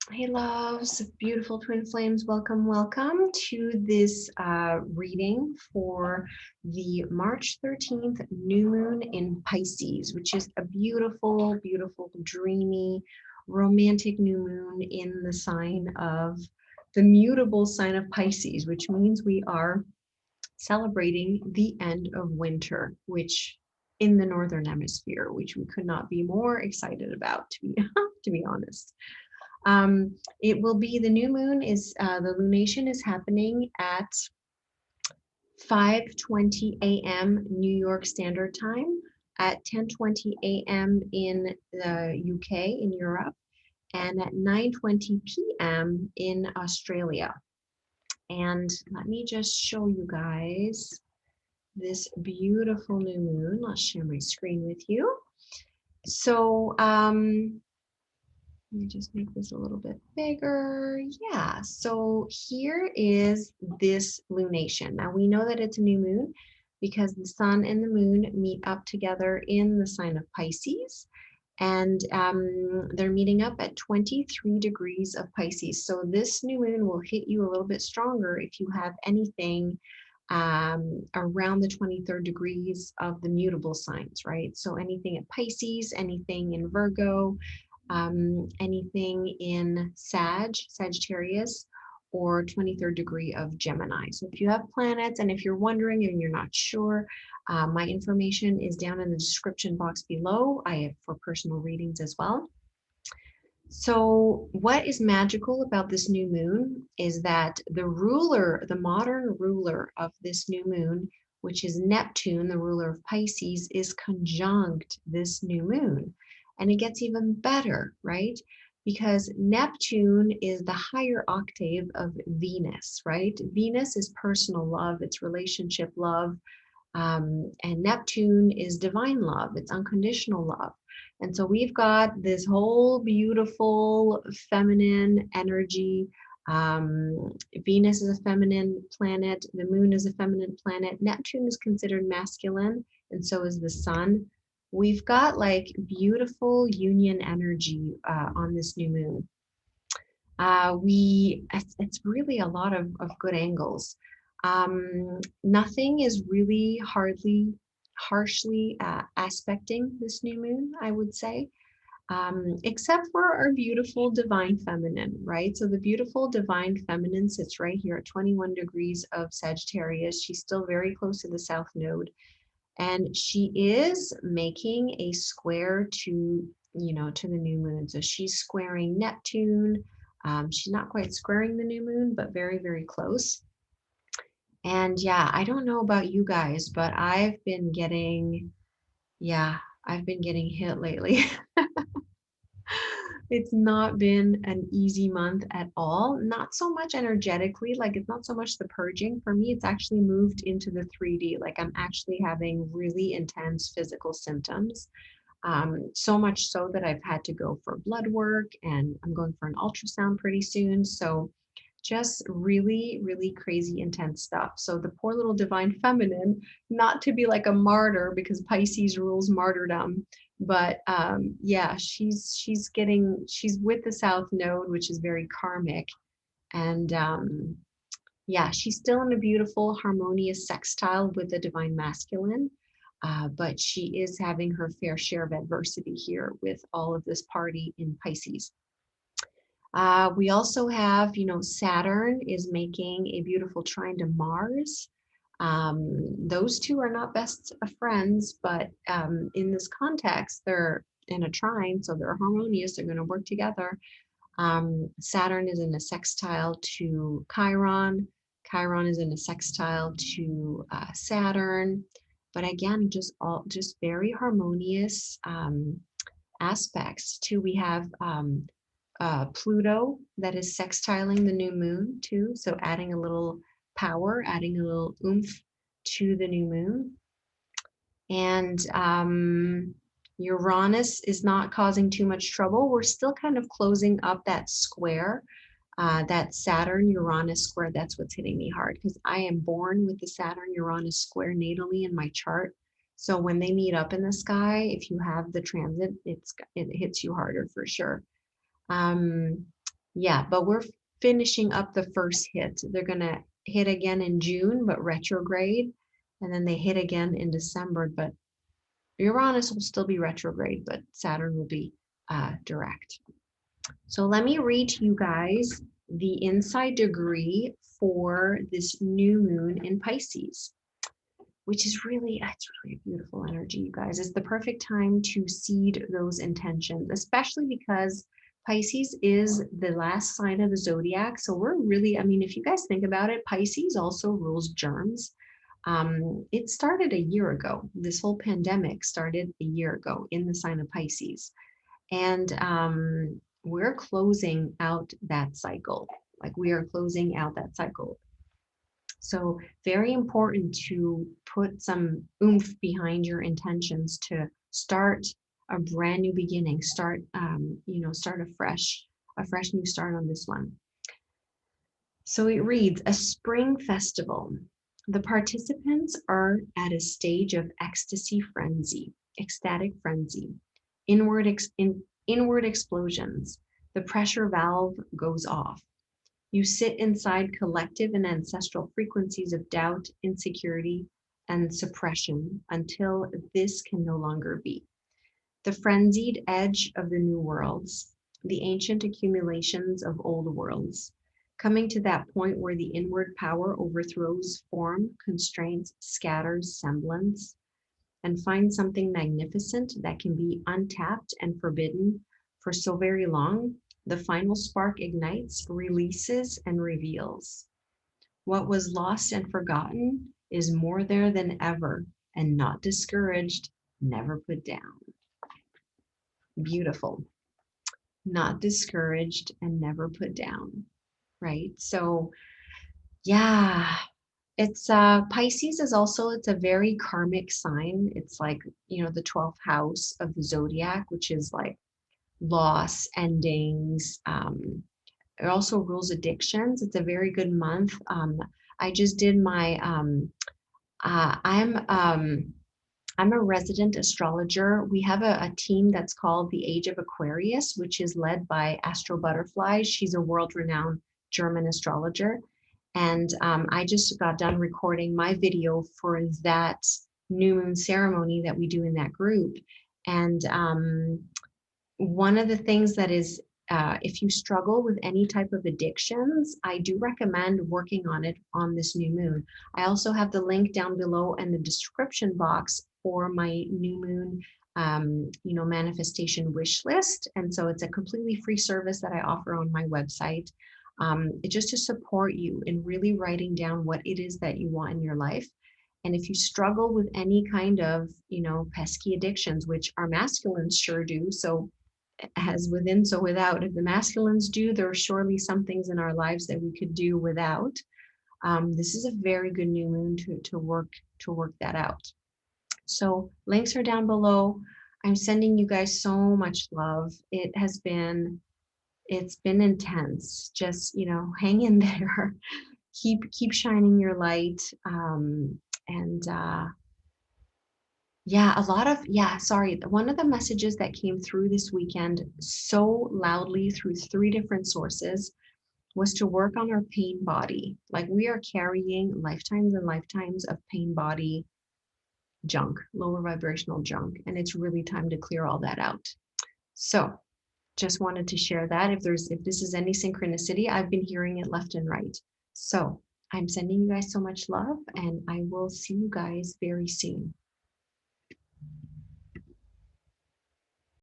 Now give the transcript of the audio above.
Hey loves, beautiful twin flames, welcome, welcome to this reading for the March 13th new moon in Pisces, which is a beautiful, beautiful, dreamy, romantic new moon in the sign of the mutable sign of Pisces, which means we are celebrating the end of winter, which in the Northern Hemisphere, which we could not be more excited about, to be honest. It will be the new moon is the lunation is happening at 5:20 a.m. New York Standard Time, at 10:20 a.m. in the UK in Europe, and at 9:20 p.m. in Australia. And let me just show you guys this beautiful new moon. I'll share my screen with you. So let me just make this a little bit bigger. Yeah, so here is this lunation. Now we know that it's a new moon because the sun and the moon meet up together in the sign of Pisces, and they're meeting up at 23 degrees of Pisces. So this new moon will hit you a little bit stronger if you have anything around the 23rd degrees of the mutable signs, right? So anything at Pisces, anything in Virgo, anything in Sagittarius, or 23rd degree of Gemini. So if you have planets and if you're wondering and you're not sure, my information is down in the description box below. I have for personal readings as well. So what is magical about this new moon is that the ruler, the modern ruler of this new moon, which is Neptune, the ruler of Pisces, is conjunct this new moon. And it gets even better, right? Because Neptune is the higher octave of Venus, right? Venus is personal love, it's relationship love, and Neptune is divine love, it's unconditional love. And so we've got this whole beautiful feminine energy. Venus is a feminine planet, the moon is a feminine planet, Neptune is considered masculine, and so is the sun. We've got like beautiful union energy on this new moon. It's really a lot of good angles. Nothing is really harshly aspecting this new moon, I would say, except for our beautiful divine feminine, right? So the beautiful divine feminine sits right here at 21 degrees of Sagittarius. She's still very close to the South Node, and she is making a square to the new moon. So she's squaring Neptune. She's not quite squaring the new moon, but very, very close. And yeah, I don't know about you guys, but I've been getting hit lately. It's not been an easy month at all. Not so much energetically, like it's not so much the purging. For me, it's actually moved into the 3D. Like I'm actually having really intense physical symptoms. So much so that I've had to go for blood work and I'm going for an ultrasound pretty soon. So just really, really crazy intense stuff. So the poor little divine feminine, not to be like a martyr because Pisces rules martyrdom, but yeah, she's with the South Node, which is very karmic, and yeah, she's still in a beautiful harmonious sextile with the divine masculine. But she is having her fair share of adversity here with all of this party in Pisces. We also have, Saturn is making a beautiful trine to Mars. Those two are not best of friends, but in this context, they're in a trine, so they're harmonious, they're going to work together. Saturn is in a sextile to Chiron. Chiron is in a sextile to Saturn. But again, just very harmonious aspects too. We have Pluto that is sextiling the new moon too, so adding a little power, adding a little oomph to the new moon. And Uranus is not causing too much trouble. We're still kind of closing up that square, that Saturn-Uranus square. That's what's hitting me hard because I am born with the Saturn-Uranus square natally in my chart. So when they meet up in the sky, if you have the transit, it hits you harder for sure. Um, Yeah, but we're finishing up the first hit. They're going to hit again in June, but retrograde. And then they hit again in December, but Uranus will still be retrograde, but Saturn will be direct. So let me read to you guys the inside degree for this new moon in Pisces, which is really, it's really a beautiful energy, you guys. It's the perfect time to seed those intentions, especially because Pisces is the last sign of the zodiac. So we're really, I mean, if you guys think about it, Pisces also rules germs. It started a year ago. This whole pandemic started a year ago in the sign of Pisces. And we're closing out that cycle. Like we are closing out that cycle. So very important to put some oomph behind your intentions to start a brand new beginning, start, start a fresh new start on this one. So it reads, a spring festival. The participants are at a stage of ecstatic frenzy, inward explosions. The pressure valve goes off. You sit inside collective and ancestral frequencies of doubt, insecurity, and suppression until this can no longer be. The frenzied edge of the new worlds, the ancient accumulations of old worlds, coming to that point where the inward power overthrows form, constraints, scatters semblance, and finds something magnificent that can be untapped and forbidden for so very long. The final spark ignites, releases, and reveals. What was lost and forgotten is more there than ever, and not discouraged, never put down. Beautiful. Not discouraged and never put down, right? So, yeah, it's Pisces is also, it's a very karmic sign. It's like, the 12th house of the zodiac, which is like loss, endings. It also rules addictions. It's a very good month. I just did my uh, I'm um I'm a resident astrologer. We have a team that's called the Age of Aquarius, which is led by Astro Butterfly. She's a world-renowned German astrologer. And I just got done recording my video for that new moon ceremony that we do in that group. And one of the things that is, if you struggle with any type of addictions, I do recommend working on it on this new moon. I also have the link down below in the description box for my new moon, manifestation wish list. And so it's a completely free service that I offer on my website. It's just to support you in really writing down what it is that you want in your life. And if you struggle with any kind of, pesky addictions, which our masculines sure do, so as within, so without. If the masculines do, there are surely some things in our lives that we could do without. This is a very good new moon to work that out. So links are down below. I'm sending you guys so much love. It's been intense. Just hang in there. Keep shining your light. And Yeah, sorry. One of the messages that came through this weekend so loudly through 3 different sources was to work on our pain body. Like we are carrying lifetimes and lifetimes of pain body junk, lower vibrational junk, and it's really time to clear all that out. So just wanted to share that. If this is any synchronicity, I've been hearing it left and right. So I'm sending you guys so much love, and I will see you guys very soon.